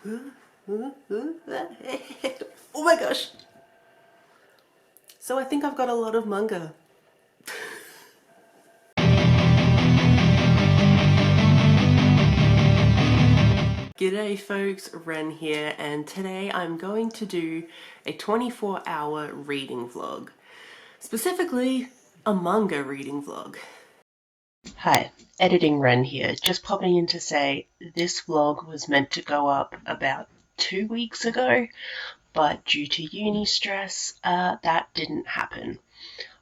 Oh my gosh. So I think I've got a lot of manga. G'day folks, Wren here, and today I'm going to do a 24-hour reading vlog. Specifically, a manga reading vlog. Hi, Editing Wren here, just popping in to say this vlog was meant to go up about 2 weeks ago, but due to uni stress, that didn't happen.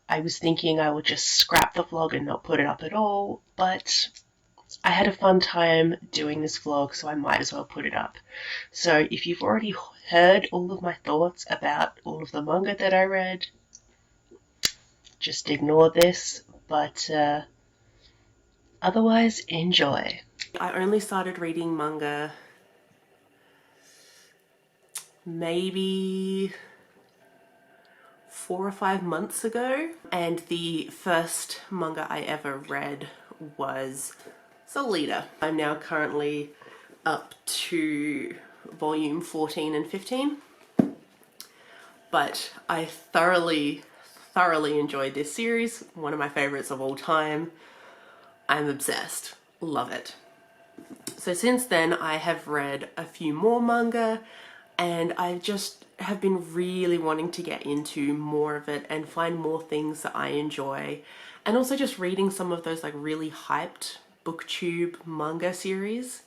I was thinking I would just scrap the vlog and not put it up at all, but I had a fun time doing this vlog, so I might as well put it up. So if you've already heard all of my thoughts about all of the manga that I read, just ignore this, but otherwise enjoy. I only started reading manga maybe 4 or 5 months ago, and the first manga I ever read was Soul Eater. I'm now currently up to volume 14 and 15, but I thoroughly enjoyed this series. One of my favorites of all time. I'm obsessed. Love it. So since then I have read a few more manga, and I just have been really wanting to get into more of it and find more things that I enjoy, and also just reading some of those like really hyped booktube manga series.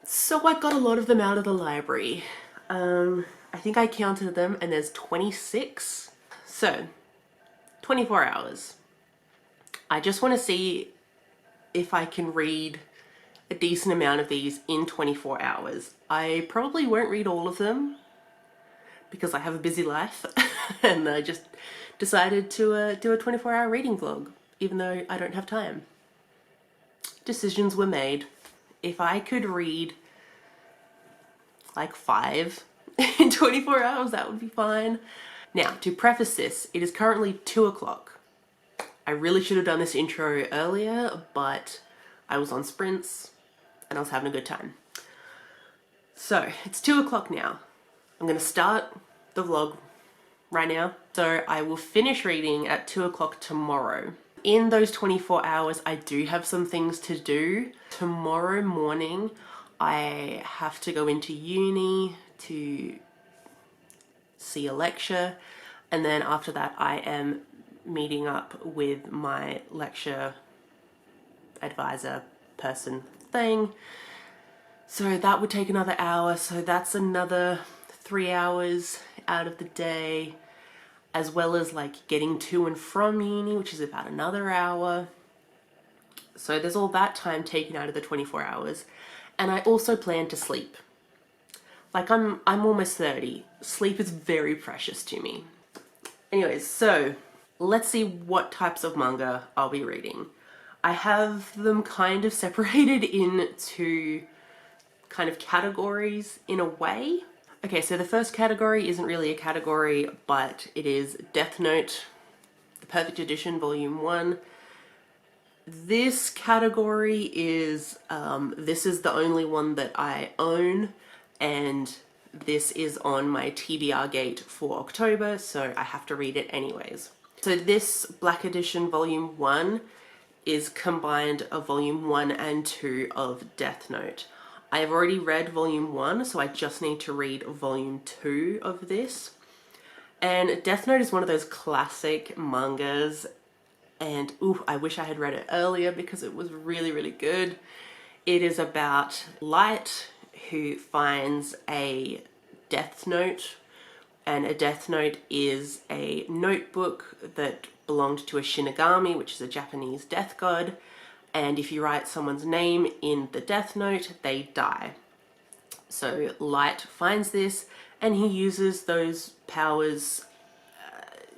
So I got a lot of them out of the library. I think I counted them and there's 26. So 24 hours. I just want to see if I can read a decent amount of these in 24 hours. I probably won't read all of them because I have a busy life and I just decided to do a 24-hour reading vlog, even though I don't have time. Decisions were made. If I could read like 5 in 24 hours, that would be fine. Now, to preface this, it is currently 2 o'clock. I really should have done this intro earlier, but I was on sprints and I was having a good time. So it's 2 o'clock now. I'm gonna start the vlog right now. So I will finish reading at 2 o'clock tomorrow. In those 24 hours, I do have some things to do. Tomorrow morning, I have to go into uni to see a lecture, and then after that I am meeting up with my lecture advisor person thing. So that would take another hour, so that's another 3 hours out of the day, as well as like getting to and from uni, which is about another hour. So there's all that time taken out of the 24 hours. And I also plan to sleep. Like I'm almost 30. Sleep is very precious to me. Anyways, so let's see what types of manga I'll be reading. I have them kind of separated into kind of categories in a way. Okay, so the first category isn't really a category, but it is Death Note, the Perfect Edition, Volume 1. This category is, this is the only one that I own, and this is on my TBR gate for October, so I have to read it anyways. So this Black Edition Volume 1 is combined of Volume 1 and 2 of Death Note. I have already read Volume 1, so I just need to read Volume 2 of this. And Death Note is one of those classic mangas, and ooh, I wish I had read it earlier because it was really good. It is about Light, who finds a Death Note, and a Death Note is a notebook that belonged to a Shinigami, which is a Japanese death god. And if you write someone's name in the Death Note, they die. So Light finds this and he uses those powers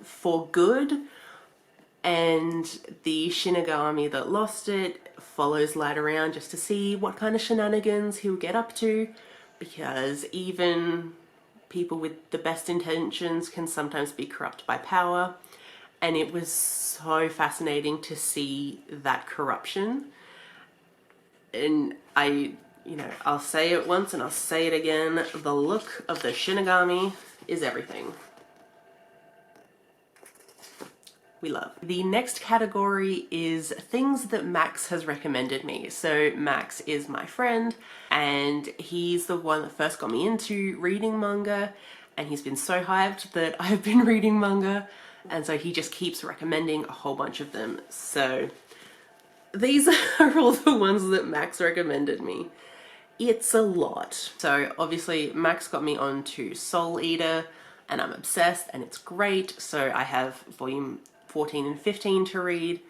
for good, and the Shinigami that lost it follows Light around just to see what kind of shenanigans he'll get up to, because even people with the best intentions can sometimes be corrupt by power. And it was so fascinating to see that corruption. And I you know, I'll say it once and I'll say it again. The look of the Shinigami is everything. We love. The next category is things that Max has recommended me. So Max is my friend and he's the one that first got me into reading manga, and he's been so hyped that I've been reading manga, and so he just keeps recommending a whole bunch of them. So these are all the ones that Max recommended me. It's a lot. So obviously Max got me onto Soul Eater and I'm obsessed and it's great. So I have volume 14 and 15 to read.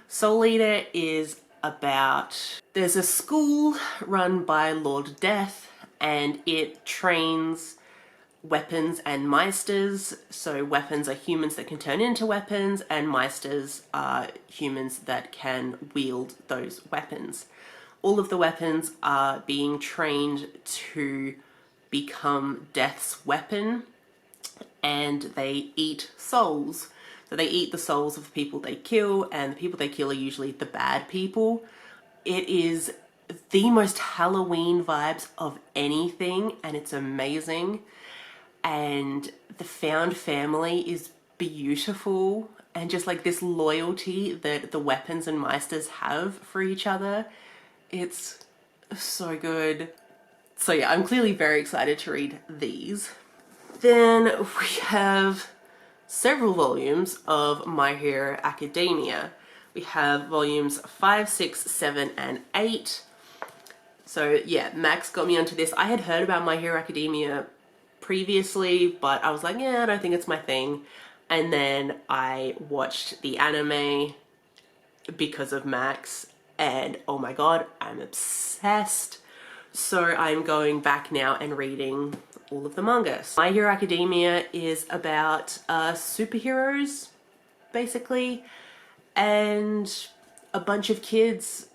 Soul Eater is about, there's a school run by Lord Death and it trains weapons and meisters. So weapons are humans that can turn into weapons and meisters are humans that can wield those weapons. All of the weapons are being trained to become Death's weapon, and they eat souls. So they eat the souls of the people they kill, and the people they kill are usually the bad people. It is the most Halloween vibes of anything, and it's amazing. And the found family is beautiful, and just like this loyalty that the weapons and meisters have for each other. It's so good. So yeah, I'm clearly very excited to read these. Then we have several volumes of My Hero Academia. We have volumes 5, 6, 7, and 8. So yeah, Max got me onto this. I had heard about My Hero Academia previously, but I was like, yeah, I don't think it's my thing. And then I watched the anime because of Max, and oh my god, I'm obsessed. So I'm going back now and reading all of the mangas. My Hero Academia is about superheroes, basically, and a bunch of kids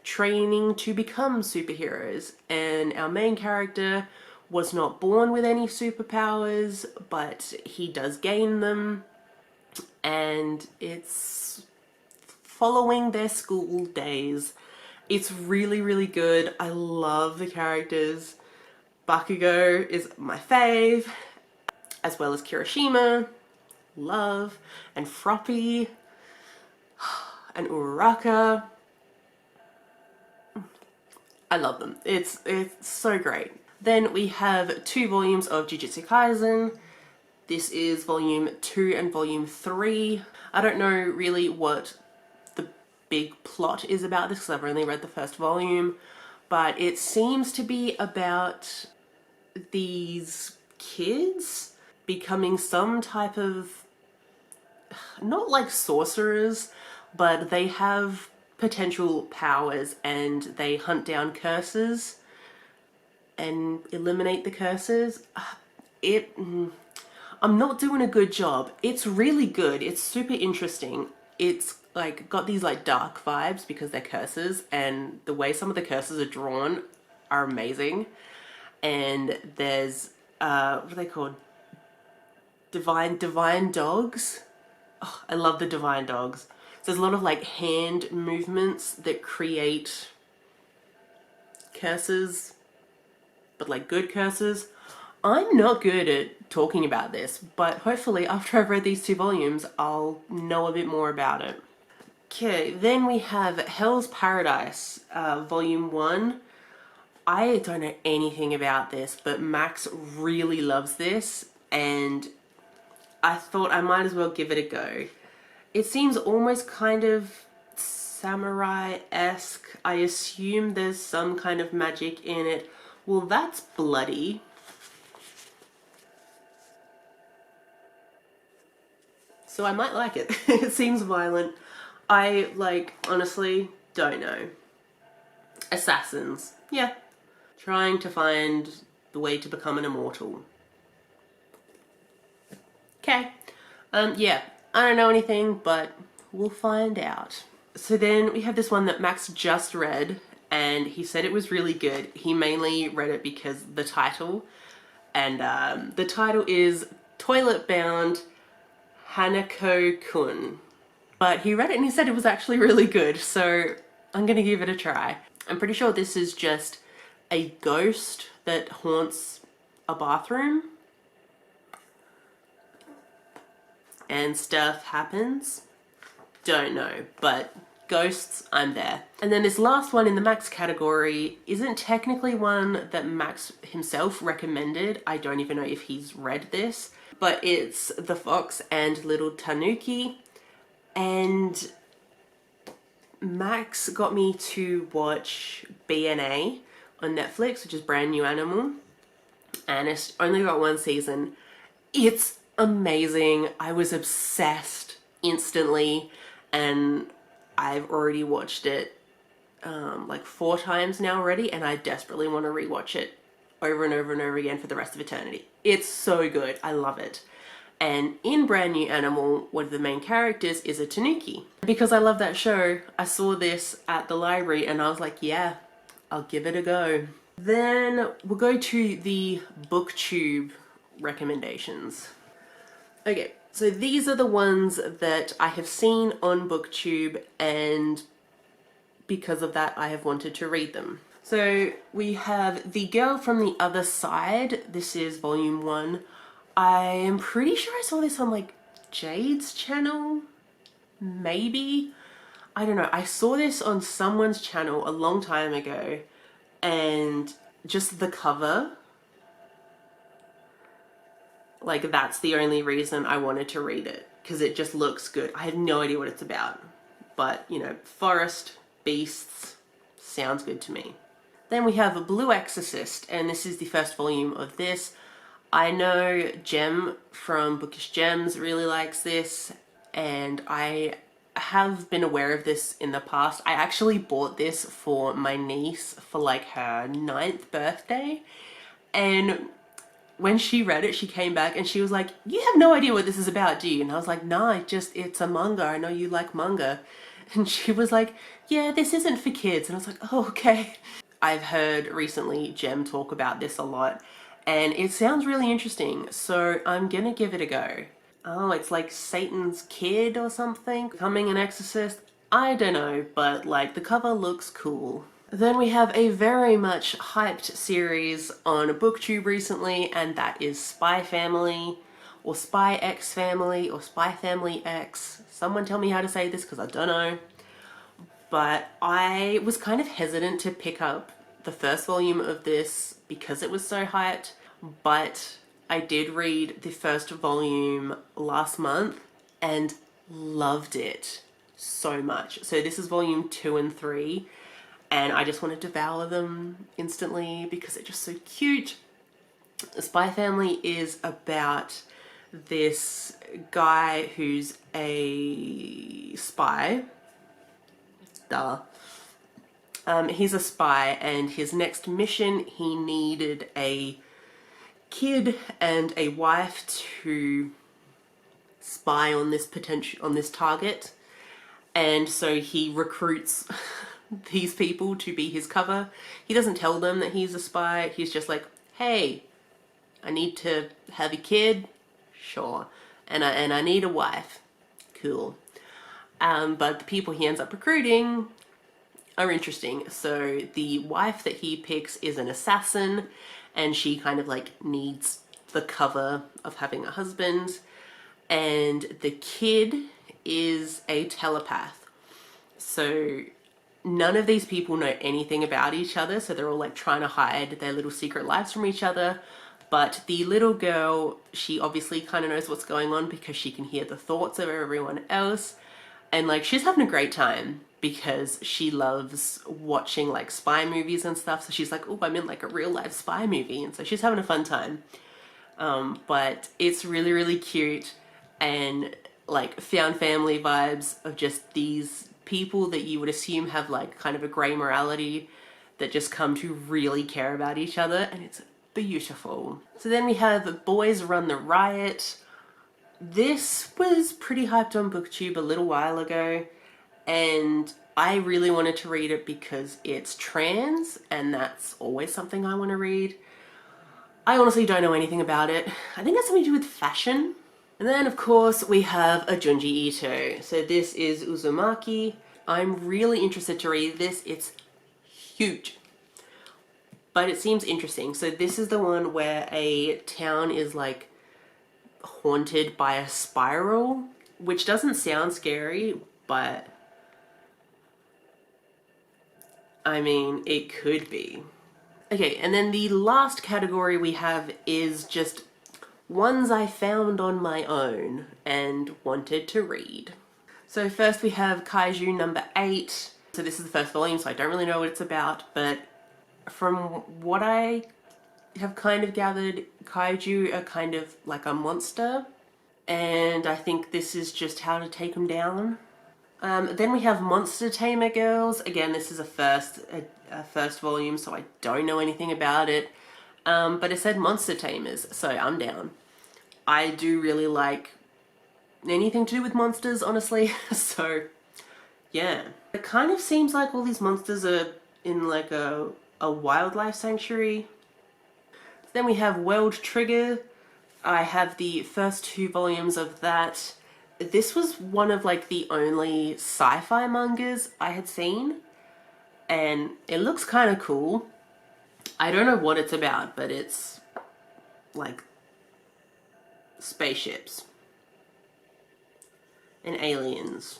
training to become superheroes. And our main character was not born with any superpowers, but he does gain them, and it's following their school days. It's really, really good. I love the characters. Bakugo is my fave, as well as Kirishima, love, and Froppy, and Uraraka. I love them. It's so great. Then we have 2 volumes of Jujutsu Kaisen. This is volume 2 and volume 3. I don't know really what the big plot is about this because I've only read the first volume, but it seems to be about these kids becoming some type of, not like sorcerers, but they have potential powers and they hunt down curses and eliminate the curses. I'm not doing a good job. It's really good. It's super interesting. It's like got these like dark vibes because they're curses, and the way some of the curses are drawn are amazing. And there's what are they called? Divine dogs. Oh, I love the divine dogs. So there's a lot of like hand movements that create curses, but like good curses. I'm not good at talking about this, but hopefully after I've read these 2 volumes, I'll know a bit more about it. Okay, then we have Hell's Paradise, volume 1. I don't know anything about this, but Max really loves this, and I thought I might as well give it a go. It seems almost kind of samurai-esque. I assume there's some kind of magic in it. Well, that's bloody. So I might like it. It seems violent. I, like, honestly don't know. Assassins. Yeah. Trying to find the way to become an immortal. Okay. Yeah. I don't know anything, but we'll find out. So then we have this one that Max just read, and he said it was really good. He mainly read it because the title, and the title is Toilet Bound Hanako-kun. But he read it and he said it was actually really good, so I'm gonna give it a try. I'm pretty sure this is just a ghost that haunts a bathroom and stuff happens. Don't know, but ghosts, I'm there. And then this last one in the Max category isn't technically one that Max himself recommended. I don't even know if he's read this, but it's The Fox and Little Tanuki. And Max got me to watch BNA on Netflix, which is Brand New Animal. And it's only got one season. It's amazing. I was obsessed instantly, and I've already watched it like 4 times now already, and I desperately want to rewatch it over and over and over again for the rest of eternity. It's so good. I love it. And in Brand New Animal, one of the main characters is a tanuki. Because I love that show, I saw this at the library and I was like, yeah, I'll give it a go. Then we'll go to the BookTube recommendations. Okay, so these are the ones that I have seen on BookTube, and because of that I have wanted to read them. So we have The Girl from the Other Side. This is volume 1. I am pretty sure I saw this on like Jade's channel, maybe. I don't know. I saw this on someone's channel a long time ago, and just the cover, like that's the only reason I wanted to read it, because it just looks good. I have no idea what it's about, but you know, forest, beasts, sounds good to me. Then we have A Blue Exorcist, and this is the first volume of this. I know Jem from Bookish Gems really likes this, and I have been aware of this in the past. I actually bought this for my niece for like her 9th birthday, and when she read it, she came back and she was like, you have no idea what this is about, do you? And I was like, nah, it's a manga. I know you like manga. And she was like, yeah, this isn't for kids. And I was like, oh, okay. I've heard recently Jem talk about this a lot, and it sounds really interesting, so I'm gonna give it a go. Oh, it's like Satan's kid or something, becoming an exorcist. I don't know, but like the cover looks cool. Then we have a very much hyped series on BookTube recently, and that is Spy Family, or Spy X Family, or Spy Family X. Someone tell me how to say this because I don't know. But I was kind of hesitant to pick up the first volume of this because it was so hyped, but I did read the first volume last month and loved it so much. So this is volume 2 and 3, and I just want to devour them instantly because they're just so cute. The Spy Family is about this guy who's a spy. He's a spy, and his next mission, he needed a kid and a wife to spy on this target, and so he recruits these people to be his cover. He doesn't tell them that he's a spy. He's just like, hey, I need to have a kid, sure, and I need a wife, cool. But the people he ends up recruiting are interesting. So the wife that he picks is an assassin, and she kind of like needs the cover of having a husband. And the kid is a telepath. So none of these people know anything about each other, so they're all like trying to hide their little secret lives from each other. But the little girl, she obviously kind of knows what's going on because she can hear the thoughts of everyone else. And like, she's having a great time because she loves watching like spy movies and stuff. So she's like, oh, I'm in like a real life spy movie. And so she's having a fun time. But it's really, really cute, and like found family vibes of just these people that you would assume have like kind of a grey morality that just come to really care about each other. And it's beautiful. So then we have Boys Run the Riot. This was pretty hyped on BookTube a little while ago, and I really wanted to read it because it's trans, and that's always something I want to read. I honestly don't know anything about it. I think that's something to do with fashion. And then of course we have a Junji Ito. So this is Uzumaki. I'm really interested to read this. It's huge. but it seems interesting. So this is the one where a town is like haunted by a spiral, which doesn't sound scary, but I mean, it could be. Okay, and then the last category we have is just ones I found on my own and wanted to read. So first we have Kaiju number 8. So this is the first volume, so I don't really know what it's about, but from what I have kind of gathered, Kaiju are kind of like a monster, and I think this is just how to take them down. Then we have Monster Tamer Girls. Again, this is a first volume, so I don't know anything about it. But it said Monster Tamers, so I'm down. I do really like anything to do with monsters, honestly, so yeah. It kind of seems like all these monsters are in like a wildlife sanctuary. Then we have World Trigger. I have the first 2 volumes of that. This was one of like the only sci-fi mangas I had seen, and it looks kind of cool. I don't know what it's about, but it's like spaceships and aliens.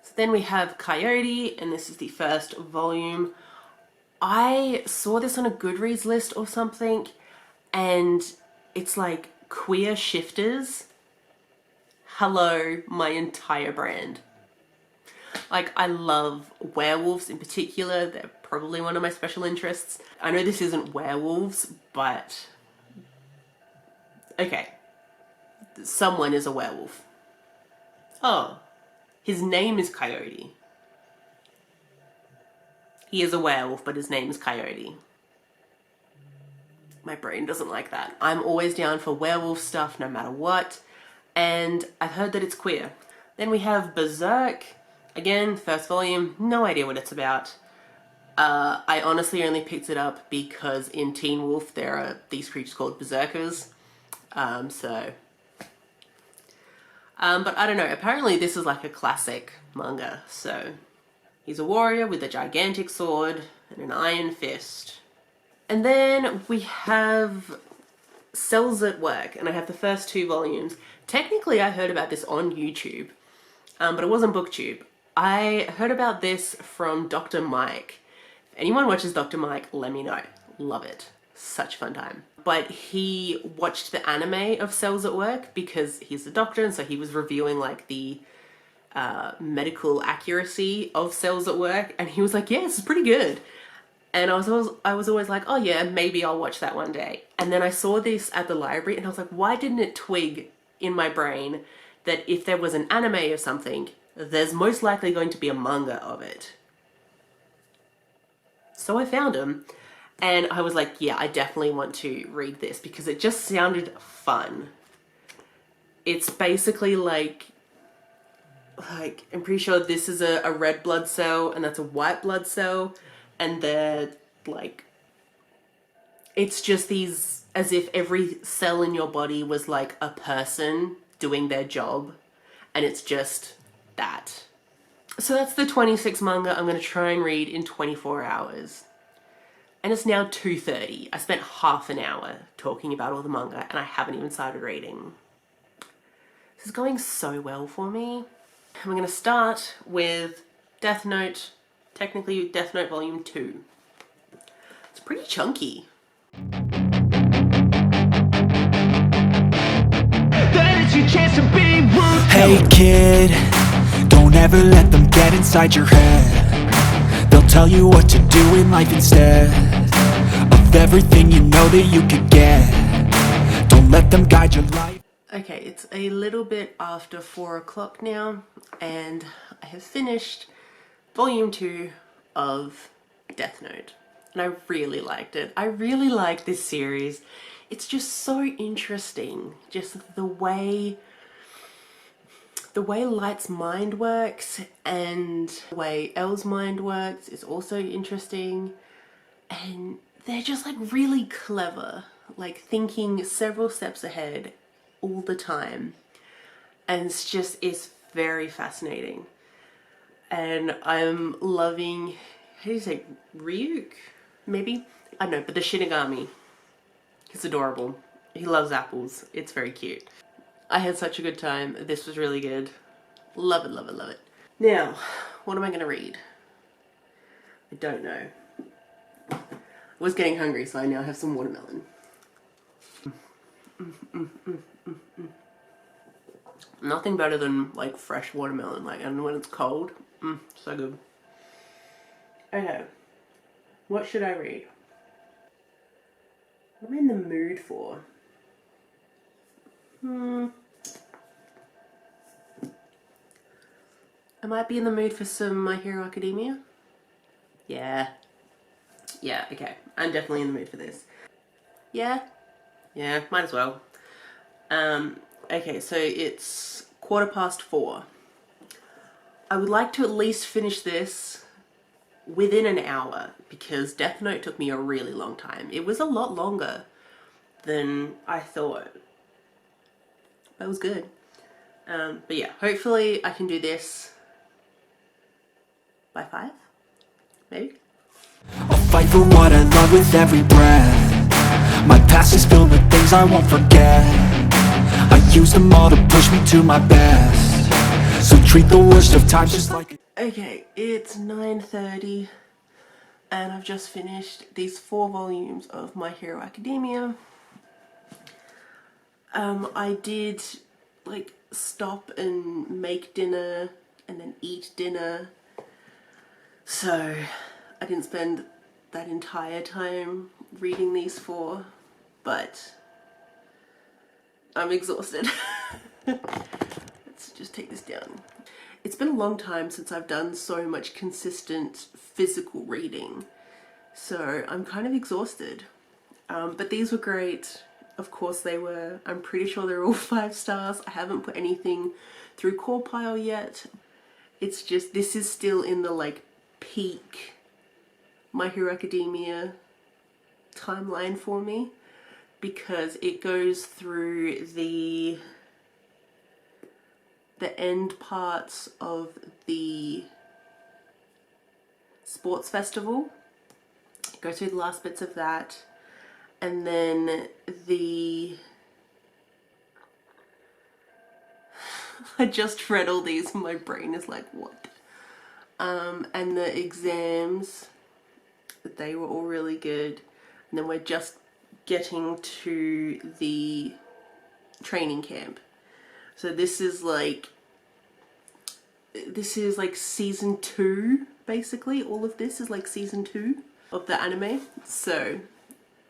So then we have Coyote, and this is the first volume. I saw this on a Goodreads list or something, and it's like queer shifters. Hello, my entire brand. Like, I love werewolves in particular. They're probably one of my special interests. I know this isn't werewolves, but okay. Someone is a werewolf. Oh, his name is Coyote. He is a werewolf, but his name is Coyote. My brain doesn't like that. I'm always down for werewolf stuff no matter what, and I've heard that it's queer. Then we have Berserk. Again, first volume, no idea what it's about. I honestly only picked it up because in Teen Wolf there are these creatures called berserkers. But I don't know, apparently this is like a classic manga, so he's a warrior with a gigantic sword and an iron fist. And then we have Cells at Work, and I have the first 2 volumes. Technically I heard about this on YouTube, but it wasn't BookTube. I heard about this from Dr. Mike. If anyone watches Dr. Mike, let me know. Love it. Such a fun time. But he watched the anime of Cells at Work because he's a doctor, and so he was reviewing like the medical accuracy of Cells at Work, and he was like, yeah, this is pretty good. And I was always like, oh yeah, maybe I'll watch that one day. And then I saw this at the library and I was like, why didn't it twig in my brain that if there was an anime of something, there's most likely going to be a manga of it? So I found them, and I was like, yeah, I definitely want to read this because it just sounded fun. It's basically like I'm pretty sure this is a red blood cell and that's a white blood cell, and they're like, it's just these, as if every cell in your body was like a person doing their job, and it's just that. So that's the 26 manga I'm going to try and read in 24 hours. And it's now 2:30. I spent half an hour talking about all the manga and I haven't even started reading. This is going so well for me. I'm going to start with Death Note, technically Death Note Volume 2. It's pretty chunky. Hey kid, don't ever let them get inside your head. They'll tell you what to do in life instead of everything you know that you could get. Don't let them guide your life. Okay, it's a little bit after 4 o'clock now, and I have finished Volume 2 of Death Note, and I really liked it. I really like this series. It's just so interesting, just the way Light's mind works and the way Elle's mind works is also interesting, and they're just like really clever, like thinking several steps ahead all the time, and it's very fascinating. And I'm loving, how do you say, Ryuk? Maybe? I know, but the Shinigami, he's adorable. He loves apples. It's very cute. I had such a good time. This was really good. Love it, love it, love it. Now, what am I going to read? I don't know. I was getting hungry, so I now have some watermelon. Nothing better than like fresh watermelon, like, and when it's cold, so good. Okay, what should I read? What am I in the mood for? I might be in the mood for some My Hero Academia. Yeah, okay, I'm definitely in the mood for this. Yeah, might as well. Okay, so it's 4:15. I would like to at least finish this within an hour because Death Note took me a really long time. It was a lot longer than I thought. That was good. But yeah, hopefully I can do this by 5, maybe? I'll fight for what I love with every breath. My past is filled with things I won't forget. I use them all to push me to my best. So treat the worst of times just like... Okay, it's 9:30 and I've just finished these 4 volumes of My Hero Academia. I did like stop and make dinner and then eat dinner, so I didn't spend that entire time reading these 4, but I'm exhausted. Let's just take this down. It's been a long time since I've done so much consistent physical reading, so I'm kind of exhausted. But these were great. Of course they were. I'm pretty sure they're all 5 stars. I haven't put anything through Core Pile yet. It's just, this is still in the like peak My Hero Academia timeline for me, because it goes through the end parts of the sports festival. It goes through the last bits of that, and then I just read all these and my brain is like, what? And the exams, they were all really good. And then we're just getting to the training camp. So this is like season 2, basically. All of this is like season 2 of the anime. So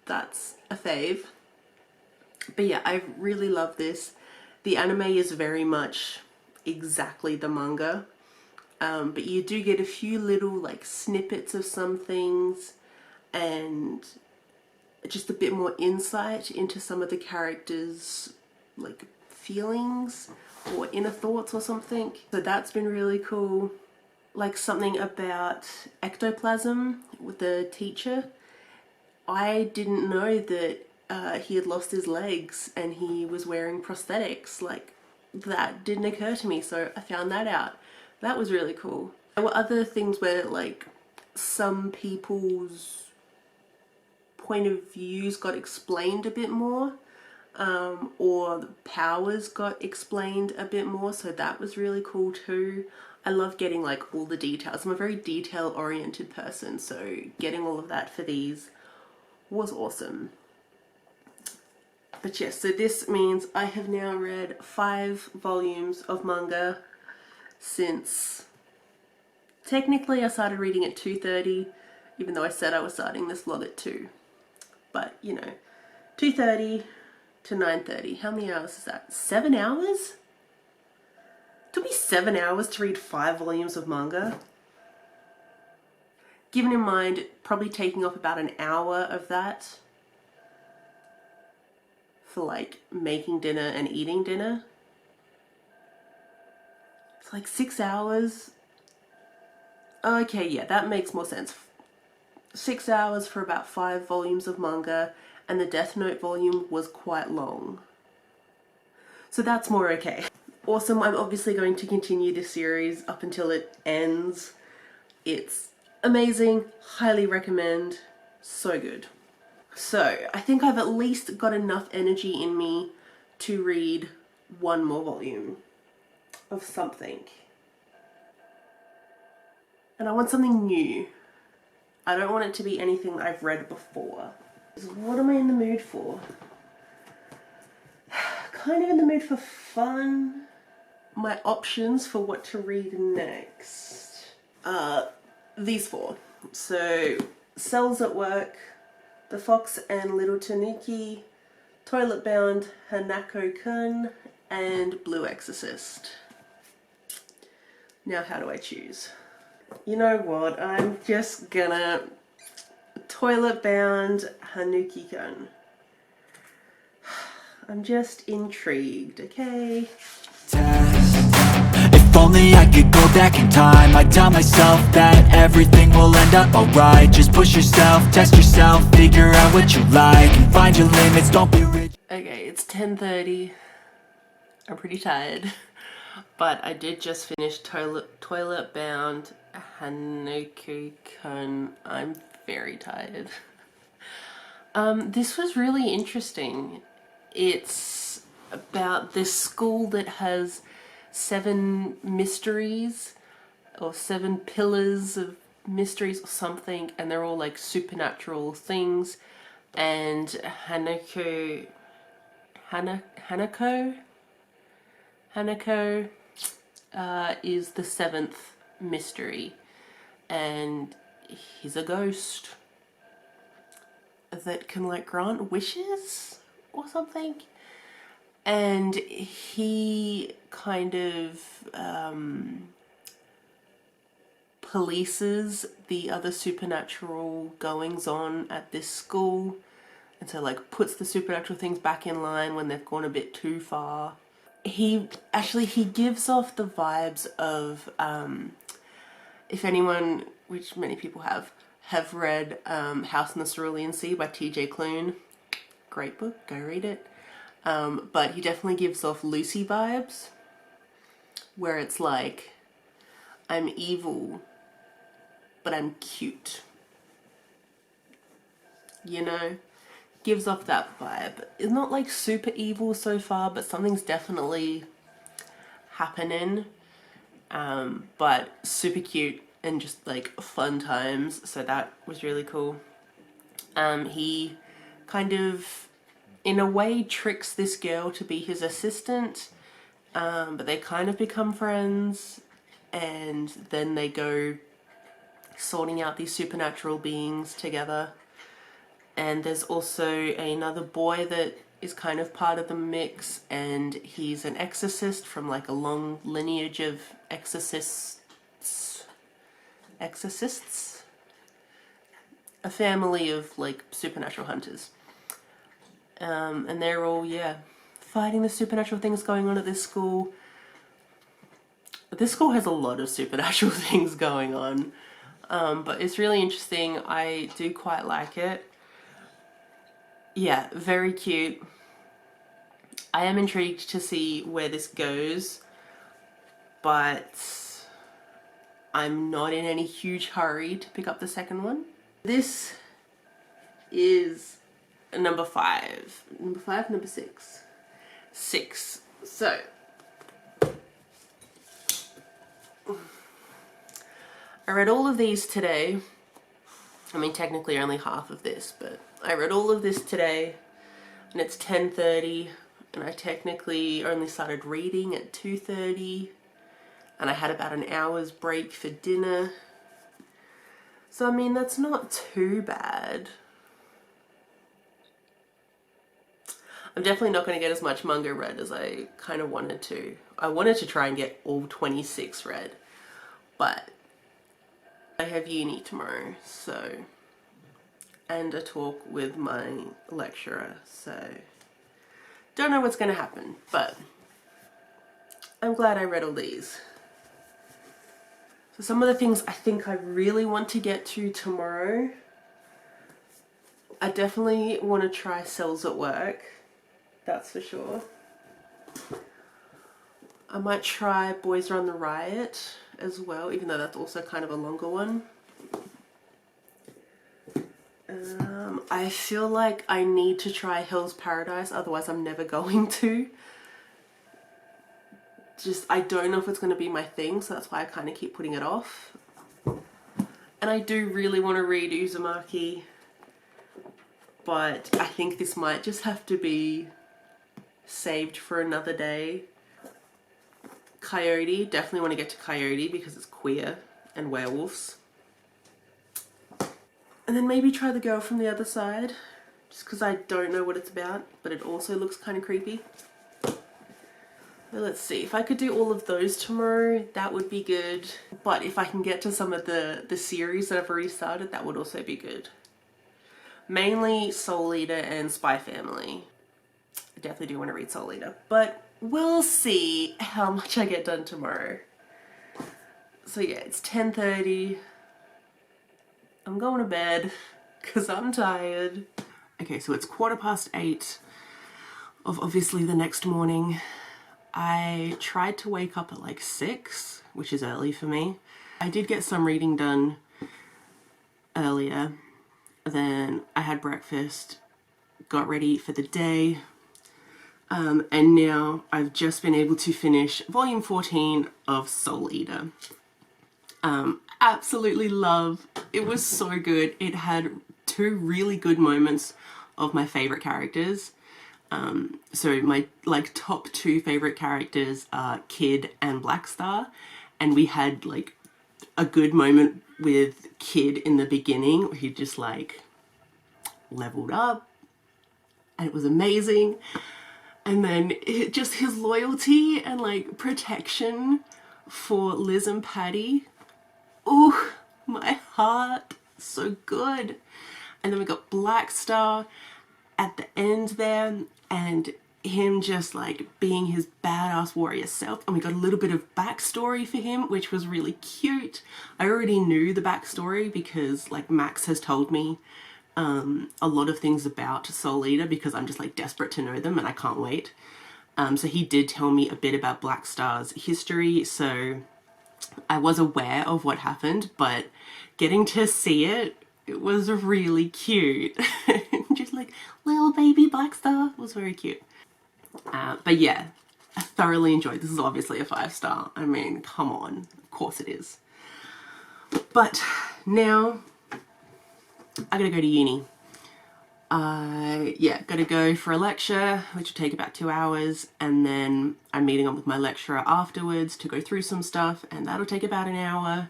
that's a fave. But yeah, I really love this. The anime is very much exactly the manga. But you do get a few little like snippets of some things and just a bit more insight into some of the characters' like feelings or inner thoughts or something. So that's been really cool. Like something about ectoplasm with the teacher. I didn't know that he had lost his legs and he was wearing prosthetics. Like, that didn't occur to me, so I found that out. That was really cool. There were other things where like some people's point of views got explained a bit more, or the powers got explained a bit more, so that was really cool too. I love getting like all the details. I'm a very detail oriented person, so getting all of that for these was awesome. But yes, so this means I have now read 5 volumes of manga since, technically I started reading at 2:30, even though I said I was starting this vlog at 2. But, you know, 2:30 to 9:30. How many hours is that? 7 hours? It took me 7 hours to read 5 volumes of manga. Given in mind, probably taking off about an hour of that for like making dinner and eating dinner. It's like 6 hours. Okay, yeah, that makes more sense. 6 hours for about 5 volumes of manga, and the Death Note volume was quite long. So that's more okay. Awesome, I'm obviously going to continue this series up until it ends. It's amazing, highly recommend. So good. So I think I've at least got enough energy in me to read one more volume of something. And I want something new. I don't want it to be anything that I've read before. So what am I in the mood for? Kind of in the mood for fun. My options for what to read next are these four. So, Cells at Work, The Fox and Little Tanuki, Toilet Bound, Hanako-kun, and Blue Exorcist. Now how do I choose? You know what, I'm just gonna Toilet Bound, Hanuki-kun. I'm just intrigued, okay? If only I could go back in time, I'd tell myself that everything will end up alright. Just push yourself, test yourself, figure out what you like, and find your limits, don't be rigid. Okay, it's 10:30. I'm pretty tired. But I did just finish Toilet Bound, Hanuki-kun. I'm very tired. This was really interesting. It's about this school that has 7 mysteries or 7 pillars of mysteries or something, and they're all like supernatural things. And Hanako is the 7th mystery, and he's a ghost that can like grant wishes or something, and he kind of polices the other supernatural goings on at this school, and so like puts the supernatural things back in line when they've gone a bit too far. He gives off the vibes of if anyone, which many people have read House in the Cerulean Sea by T.J. Klune. Great book, go read it. But he definitely gives off Lucy vibes, where it's like, I'm evil, but I'm cute. You know? Gives off that vibe. It's not like super evil so far, but something's definitely happening. But super cute and just like fun times, so that was really cool. He kind of, in a way, tricks this girl to be his assistant, but they kind of become friends, and then they go sorting out these supernatural beings together. And there's also another boy that is kind of part of the mix, and he's an exorcist from like a long lineage of exorcists, a family of like supernatural hunters, and they're all, yeah, fighting the supernatural things going on at this school. This school has a lot of supernatural things going on, but it's really interesting. I do quite like it. Yeah, very cute. I am intrigued to see where this goes, but I'm not in any huge hurry to pick up the second one. This is number 5. Number 5, number 6. 6. So, I read all of these today. I mean, technically only half of this, but I read all of this today, and it's 10:30, and I technically only started reading at 2:30, and I had about an hour's break for dinner. So, I mean, that's not too bad. I'm definitely not going to get as much manga read as I kind of wanted to. I wanted to try and get all 26 read, but I have uni tomorrow, so, and a talk with my lecturer, so don't know what's going to happen, but I'm glad I read all these. So some of the things I think I really want to get to tomorrow, I definitely want to try Cells at Work, that's for sure. I might try Boys Run the Riot as well, even though that's also kind of a longer one. I feel like I need to try Hell's Paradise, otherwise I'm never going to. Just, I don't know if it's going to be my thing, so that's why I kind of keep putting it off. And I do really want to read Uzumaki, but I think this might just have to be saved for another day. Coyote, definitely want to get to Coyote because it's queer and werewolves. And then maybe try The Girl from the Other Side, just because I don't know what it's about, but it also looks kind of creepy. But let's see, if I could do all of those tomorrow, that would be good. But if I can get to some of the series that I've already started, that would also be good. Mainly Soul Eater and Spy Family. I definitely do want to read Soul Eater, but we'll see how much I get done tomorrow. So yeah, it's 10:30. I'm going to bed because I'm tired. Okay, so it's 8:15 of obviously the next morning. I tried to wake up at like 6, which is early for me. I did get some reading done earlier. Then I had breakfast, got ready for the day, and now I've just been able to finish volume 14 of Soul Eater. Absolutely love. It was so good. It had 2 really good moments of my favorite characters. So my like top 2 favorite characters are Kid and Blackstar, and we had like a good moment with Kid in the beginning where he just like leveled up and it was amazing. And then just his loyalty and like protection for Liz and Patty. Ooh, my heart, so good. And then we got Blackstar at the end there, and him just like being his badass warrior self. And we got a little bit of backstory for him, which was really cute. I already knew the backstory because like Max has told me a lot of things about Soul Eater because I'm just like desperate to know them and I can't wait. So he did tell me a bit about Blackstar's history, so I was aware of what happened, but getting to see it, it was really cute. Just like little baby Blackstar was very cute. But yeah, I thoroughly enjoyed. This is obviously a 5-star. I mean, come on, of course it is. But now I gotta go to uni. Yeah, gotta go for a lecture, which will take about 2 hours, and then I'm meeting up with my lecturer afterwards to go through some stuff, and that'll take about an hour.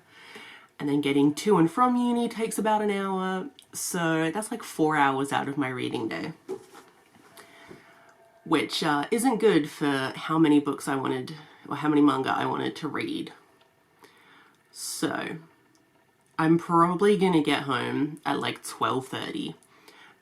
And then getting to and from uni takes about an hour, so that's like 4 hours out of my reading day. Which isn't good for how many books I wanted, or how many manga I wanted to read. So I'm probably gonna get home at like 12:30,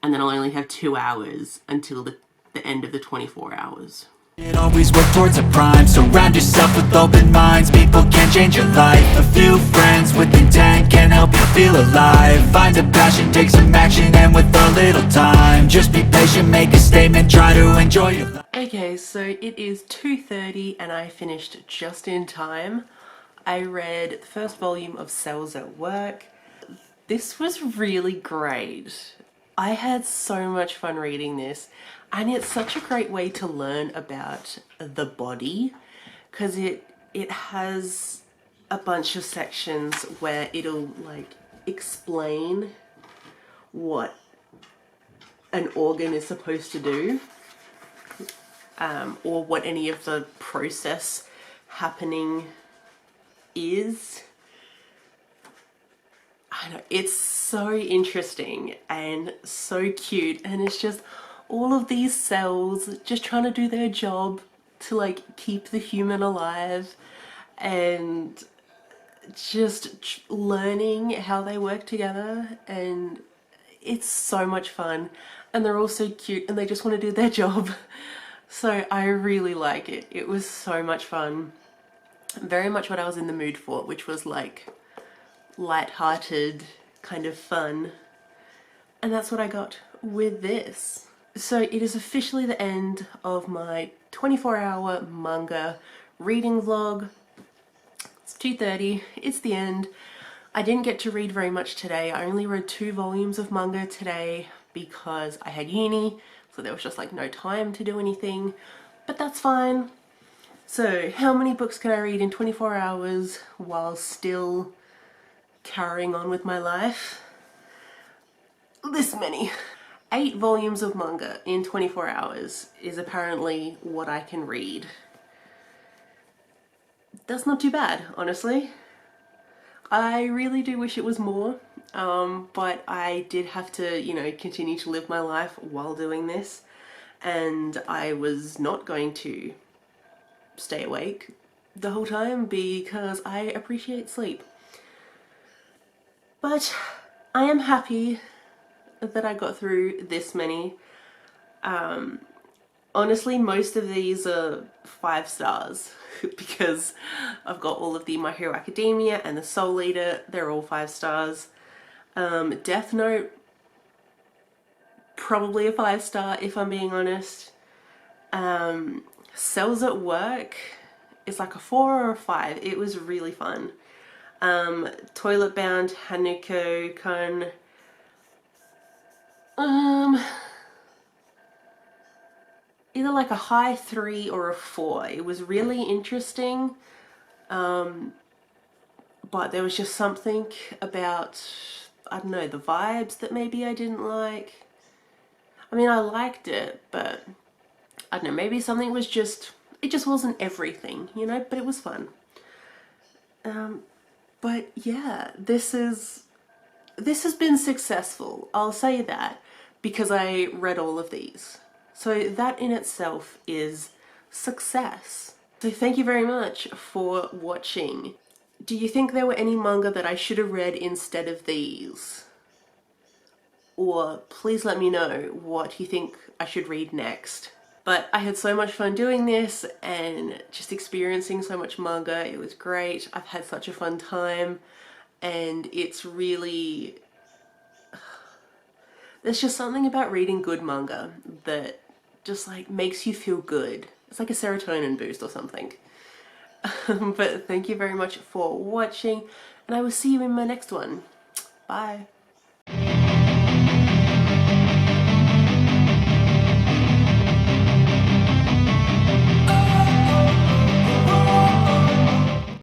and then I'll only have 2 hours until the end of the 24 hours. It always work towards a prime. Surround yourself with open minds. People can change your life. A few friends with intent can help you feel alive. Find a passion, take some action, and with a little time, just be patient, make a statement, try to enjoy your life. Okay, so it is 2:30 and I finished just in time. I read the first volume of Cells at Work. This was really great. I had so much fun reading this, and it's such a great way to learn about the body because it has a bunch of sections where it'll like explain what an organ is supposed to do, or what any of the process happening is. I know, it's so interesting and so cute, and it's just all of these cells just trying to do their job to like keep the human alive, and just learning how they work together, and it's so much fun, and they're all so cute and they just want to do their job. So I really like it. It was so much fun. Very much what I was in the mood for, which was like light-hearted kind of fun, and that's what I got with this. So it is officially the end of my 24-hour manga reading vlog. It's 2:30, it's the end. I didn't get to read very much today. I only read 2 volumes of manga today because I had uni, so there was just like no time to do anything, but that's fine. So how many books can I read in 24 hours while still carrying on with my life? This many. 8 volumes of manga in 24 hours is apparently what I can read. That's not too bad, honestly. I really do wish it was more, but I did have to, you know, continue to live my life while doing this, and I was not going to stay awake the whole time because I appreciate sleep. But I am happy that I got through this many. Honestly, most of these are 5 stars because I've got all of the My Hero Academia and the Soul Eater, they're all 5 stars. Death Note, probably a 5 star if I'm being honest. Cells at Work is like a 4 or a 5. It was really fun. Toilet Bound Hanako-kun, either like a high 3 or a 4. It was really interesting, but there was just something about, I don't know, the vibes that maybe I didn't like. I mean, I liked it, but I don't know, maybe something was just, it just wasn't everything, you know, but it was fun. But yeah, this has been successful, I'll say that, because I read all of these. So that in itself is success. So thank you very much for watching. Do you think there were any manga that I should have read instead of these? Or please let me know what you think I should read next. But I had so much fun doing this and just experiencing so much manga. It was great. I've had such a fun time, and it's really... There's just something about reading good manga that just like makes you feel good. It's like a serotonin boost or something. But thank you very much for watching, and I will see you in my next one. Bye.